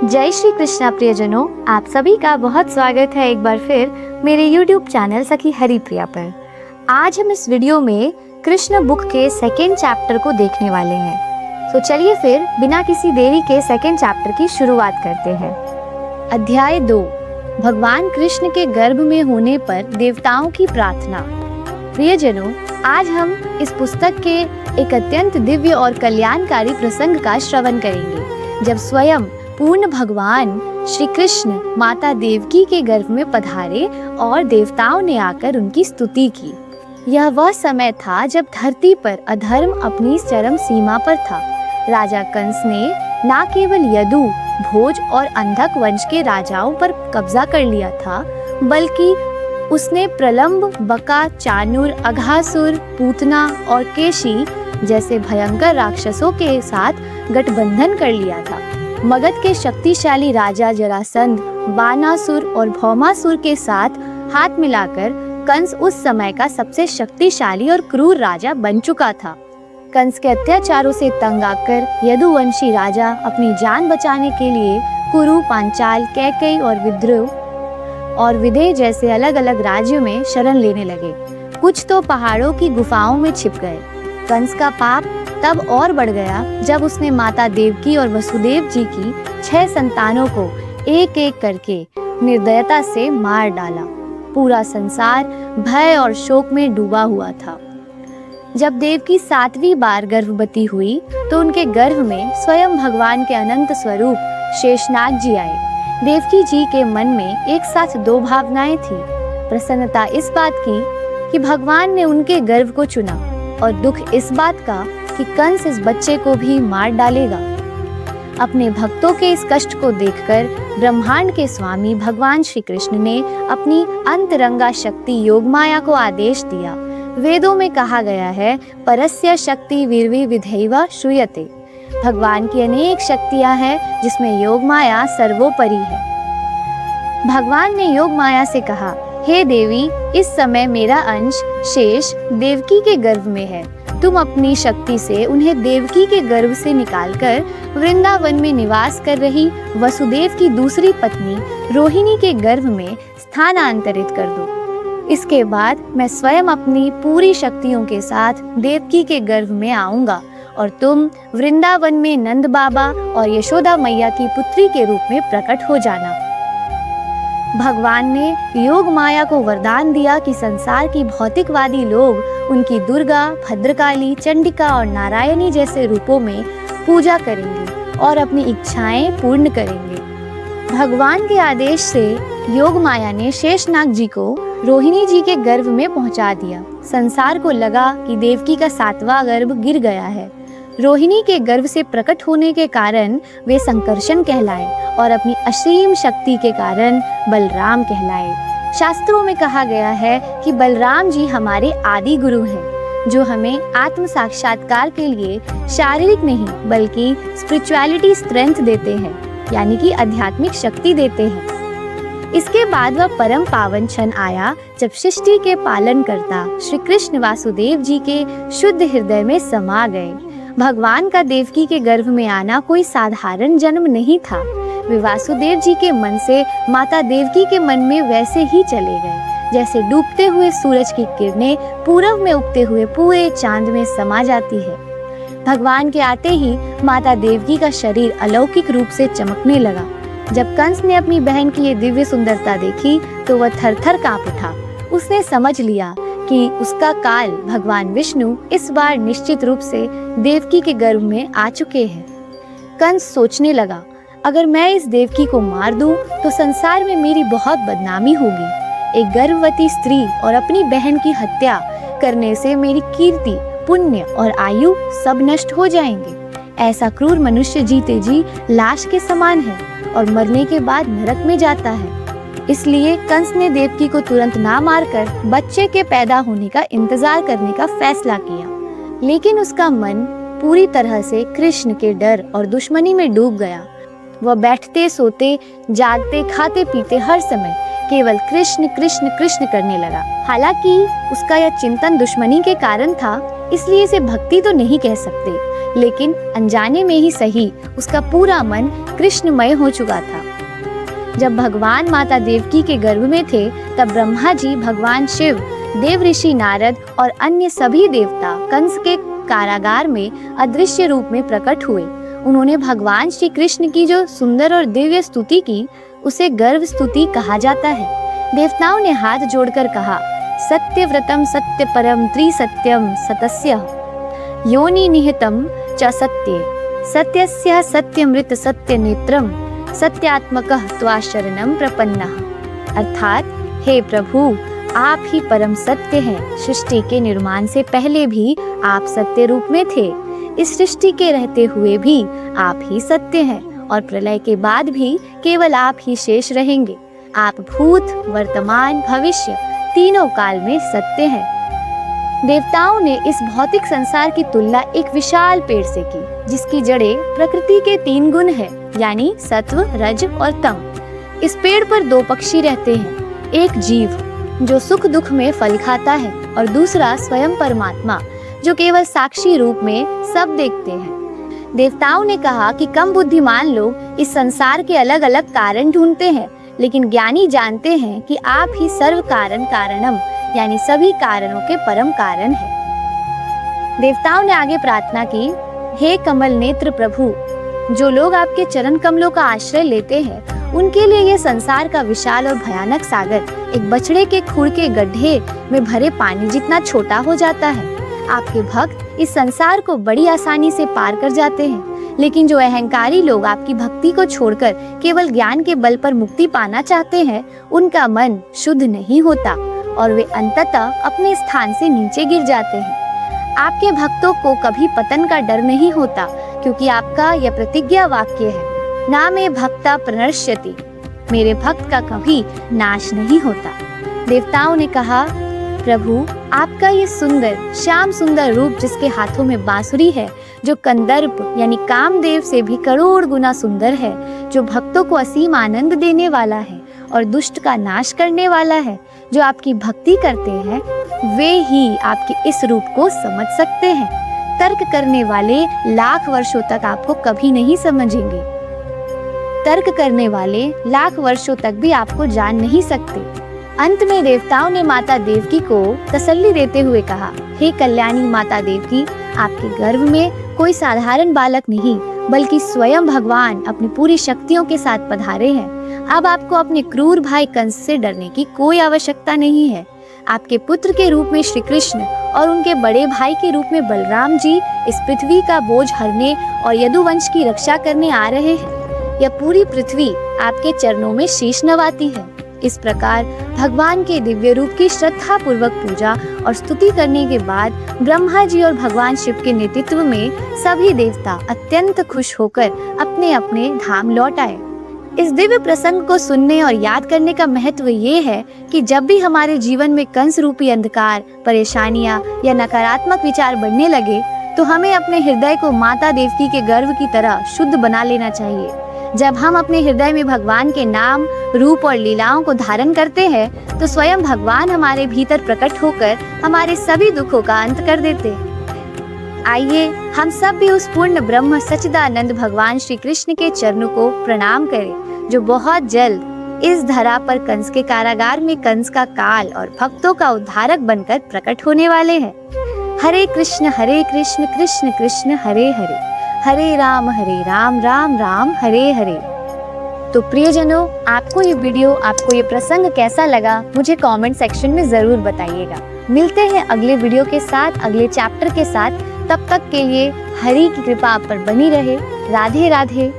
जय श्री कृष्णा प्रियजनों, आप सभी का बहुत स्वागत है एक बार फिर मेरे YouTube चैनल सखी हरिप्रिया पर। आज हम इस वीडियो में कृष्ण बुक के सेकेंड चैप्टर को देखने वाले हैं। तो चलिए फिर बिना किसी देरी के सेकेंड चैप्टर की शुरुआत करते हैं। अध्याय 2, भगवान कृष्ण के गर्भ में होने पर देवताओं की प्रार्थना। प्रियजनों, आज हम इस पुस्तक के एक अत्यंत दिव्य और कल्याणकारी प्रसंग का श्रवण करेंगे, जब स्वयं पूर्ण भगवान श्री कृष्ण माता देवकी के गर्भ में पधारे और देवताओं ने आकर उनकी स्तुति की। यह वह समय था जब धरती पर अधर्म अपनी चरम सीमा पर था। राजा कंस ने न केवल यदु, भोज और अंधक वंश के राजाओं पर कब्जा कर लिया था, बल्कि उसने प्रलंब, बका, चाणूर, अघासुर, पूतना और केशी जैसे भयंकर राक्षसों के साथ गठबंधन कर लिया था। मगध के शक्तिशाली राजा जरासंध, बानासुर और भौमासुर के साथ हाथ मिलाकर कंस उस समय का सबसे शक्तिशाली और क्रूर राजा बन चुका था। कंस के अत्याचारों से तंग आकर यदुवंशी राजा अपनी जान बचाने के लिए कुरु, पांचाल, कैकेयी और विद्रोह और विदेह जैसे अलग अलग राज्यों में शरण लेने लगे। कुछ तो पहाड़ों की गुफाओं में छिप गए। कंस का पाप तब और बढ़ गया जब उसने माता देवकी और वसुदेव जी की 6 संतानों को एक एक करके निर्दयता से मार डाला। पूरा संसार भय और शोक में डूबा हुआ था। जब देवकी 7वीं बार गर्भवती हुई तो उनके गर्भ में स्वयं भगवान के अनंत स्वरूप शेषनाग जी आए। देवकी जी के मन में एक साथ 2 भावनाएं थी। प्रसन्नता इस बात की कि भगवान ने उनके गर्भ को चुना, और दुख इस बात का कि कंस इस बच्चे को भी मार डालेगा। अपने भक्तों के इस कष्ट को देखकर ब्रह्मांड के स्वामी भगवान श्री कृष्ण ने अपनी अंतरंगा शक्ति योगमाया को आदेश दिया। वेदों में कहा गया है, परस्य शक्ति वीर्वी विधैवा श्रूयते। भगवान की अनेक शक्तियां हैं जिसमें योगमाया सर्वोपरि है। भगवान ने योगमाया से कहा, हे देवी, इस समय मेरा अंश शेष देवकी के गर्भ में है। तुम अपनी शक्ति से उन्हें देवकी के गर्भ से निकालकर वृंदावन में निवास कर रही वसुदेव की दूसरी पत्नी रोहिणी के गर्भ में स्थानांतरित कर दो। इसके बाद मैं स्वयं अपनी पूरी शक्तियों के साथ देवकी के गर्भ में आऊंगा और तुम वृंदावन में नंद बाबा और यशोदा मैया की पुत्री के रूप में प्रकट हो जाना। भगवान ने योग माया को वरदान दिया कि संसार की भौतिकवादी लोग उनकी दुर्गा, भद्रकाली, चंडिका और नारायणी जैसे रूपों में पूजा करेंगे और अपनी इच्छाएं पूर्ण करेंगे। भगवान के आदेश से योग माया ने शेषनाग जी को रोहिणी जी के गर्भ में पहुंचा दिया। संसार को लगा कि देवकी का 7वां गर्भ गिर गया है। रोहिणी के गर्भ से प्रकट होने के कारण वे संकर्षण कहलाए और अपनी असीम शक्ति के कारण बलराम कहलाए। शास्त्रों में कहा गया है कि बलराम जी हमारे आदि गुरु हैं, जो हमें आत्म साक्षात्कार के लिए शारीरिक नहीं बल्कि स्पिरिचुअलिटी स्ट्रेंथ देते हैं, यानी कि आध्यात्मिक शक्ति देते हैं। इसके बाद वह परम पावन क्षण आया जब सृष्टि के पालन करता श्री कृष्ण वासुदेव जी के शुद्ध हृदय में समा गए। भगवान का देवकी के गर्भ में आना कोई साधारण जन्म नहीं था। वे वासुदेव जी के मन से माता देवकी के मन में वैसे ही चले गए जैसे डूबते हुए सूरज की किरणें पूरब में उगते हुए पूरे चांद में समा जाती है। भगवान के आते ही माता देवकी का शरीर अलौकिक रूप से चमकने लगा। जब कंस ने अपनी बहन की ये दिव्य सुंदरता देखी तो वह थर-थर कांप उठा। उसने समझ लिया कि उसका काल भगवान विष्णु इस बार निश्चित रूप से देवकी के गर्भ में आ चुके हैं। कंस सोचने लगा, अगर मैं इस देवकी को मार दूं तो संसार में मेरी बहुत बदनामी होगी। एक गर्भवती स्त्री और अपनी बहन की हत्या करने से मेरी कीर्ति, पुण्य और आयु सब नष्ट हो जाएंगे। ऐसा क्रूर मनुष्य जीते जी लाश के समान है और मरने के बाद नरक में जाता है। इसलिए कंस ने देवकी को तुरंत ना मारकर बच्चे के पैदा होने का इंतजार करने का फैसला किया। लेकिन उसका मन पूरी तरह से कृष्ण के डर और दुश्मनी में डूब गया। वह बैठते, सोते, जागते, खाते, पीते हर समय केवल कृष्ण कृष्ण कृष्ण करने लगा। हालांकि उसका यह चिंतन दुश्मनी के कारण था, इसलिए इसे भक्ति तो नहीं कह सकते, लेकिन अनजाने में ही सही उसका पूरा मन कृष्णमय हो चुका था। जब भगवान माता देवकी के गर्भ में थे तब ब्रह्मा जी, भगवान शिव, देव ऋषि नारद और अन्य सभी देवता कंस के कारागार में अदृश्य रूप में प्रकट हुए। उन्होंने भगवान श्री कृष्ण की जो सुंदर और दिव्य स्तुति की उसे गर्व स्तुति कहा जाता है। देवताओं ने हाथ जोड़कर कहा, सत्यव्रतम सत्य परम त्रिसत्यम सतस्य योनि निहितम च सत्ये सत्यस्य सत्यमृत सत्य नेत्रम सत्यात्मकः त्वाशरणं प्रपन्नः। अर्थात हे प्रभु, आप ही परम सत्य हैं। सृष्टि के निर्माण से पहले भी आप सत्य रूप में थे। इस सृष्टि के रहते हुए भी आप ही सत्य हैं और प्रलय के बाद भी केवल आप ही शेष रहेंगे। आप भूत, वर्तमान, भविष्य तीनों काल में सत्य हैं। देवताओं ने इस भौतिक संसार की तुलना एक विशाल पेड़ से की जिसकी जड़ें प्रकृति के 3 गुण हैं, यानी सत्व, रज और तम। इस पेड़ पर 2 पक्षी रहते हैं, एक जीव जो सुख दुख में फल खाता है और दूसरा स्वयं परमात्मा जो केवल साक्षी रूप में सब देखते हैं। देवताओं ने कहा कि कम बुद्धिमान लोग इस संसार के अलग अलग कारण ढूंढते हैं, लेकिन ज्ञानी जानते हैं कि आप ही सर्व कारण कारणम, यानी सभी कारणों के परम कारण हैं। देवताओं ने आगे प्रार्थना की, हे कमल नेत्र प्रभु, जो लोग आपके चरण कमलों का आश्रय लेते हैं उनके लिए यह संसार का विशाल और भयानक सागर एक बछड़े के खुर के गड्ढे में भरे पानी जितना छोटा हो जाता है। आपके भक्त इस संसार को बड़ी आसानी से पार कर जाते हैं, लेकिन जो अहंकारी लोग आपकी भक्ति को छोड़कर केवल ज्ञान के बल पर मुक्ति पाना चाहते हैं, उनका मन शुद्ध नहीं होता और वे अंततः अपने स्थान से नीचे गिर जाते हैं। आपके भक्तों को कभी पतन का डर नहीं होता, क्योंकि आपका यह प्रतिज्ञा वाक्य है, ना में भक्ता प्रणश्यति, मेरे भक्त का कभी नाश नहीं होता। देवताओं ने कहा, प्रभु, आपका ये सुंदर श्याम सुंदर रूप जिसके हाथों में बांसुरी है, जो कंदर्प यानी कामदेव से भी करोड़ गुना सुंदर है, जो भक्तों को असीम आनंद देने वाला है और दुष्ट का नाश करने वाला है, जो आपकी भक्ति करते हैं वे ही आपके इस रूप को समझ सकते हैं। तर्क करने वाले लाख वर्षों तक आपको कभी नहीं समझेंगे। तर्क करने वाले लाख वर्षों तक भी आपको जान नहीं सकते। अंत में देवताओं ने माता देवकी को तसल्ली देते हुए कहा, हे कल्याणी माता देवकी, आपके गर्भ में कोई साधारण बालक नहीं बल्कि स्वयं भगवान अपनी पूरी शक्तियों के साथ पधारे हैं। अब आपको अपने क्रूर भाई कंस से डरने की कोई आवश्यकता नहीं है। आपके पुत्र के रूप में श्री कृष्ण और उनके बड़े भाई के रूप में बलराम जी इस पृथ्वी का बोझ हरने और यदुवंश की रक्षा करने आ रहे हैं। यह पूरी पृथ्वी आपके चरणों में शीश नवाती है। इस प्रकार भगवान के दिव्य रूप की श्रद्धा पूर्वक पूजा और स्तुति करने के बाद ब्रह्मा जी और भगवान शिव के नेतृत्व में सभी देवता अत्यंत खुश होकर अपने अपने धाम लौट आए। इस दिव्य प्रसंग को सुनने और याद करने का महत्व ये है कि जब भी हमारे जीवन में कंस रूपी अंधकार, परेशानियां या नकारात्मक विचार बढ़ने लगे तो हमें अपने हृदय को माता देवकी के गर्भ की तरह शुद्ध बना लेना चाहिए। जब हम अपने हृदय में भगवान के नाम, रूप और लीलाओं को धारण करते हैं तो स्वयं भगवान हमारे भीतर प्रकट होकर हमारे सभी दुखों का अंत कर देते हैं। आइए हम सब भी उस पूर्ण ब्रह्म सच्चिदानंद भगवान श्री कृष्ण के चरणों को प्रणाम करें, जो बहुत जल्द इस धरा पर कंस के कारागार में कंस का काल और भक्तों का उद्धारक बनकर प्रकट होने वाले हैं। हरे कृष्ण कृष्ण कृष्ण हरे हरे, हरे राम राम राम हरे हरे। तो प्रियजनों, आपको ये वीडियो, आपको ये प्रसंग कैसा लगा मुझे कमेंट सेक्शन में जरूर बताइएगा। मिलते हैं अगले वीडियो के साथ, अगले चैप्टर के साथ। तब तक के लिए हरि की कृपा आप पर बनी रहे। राधे राधे।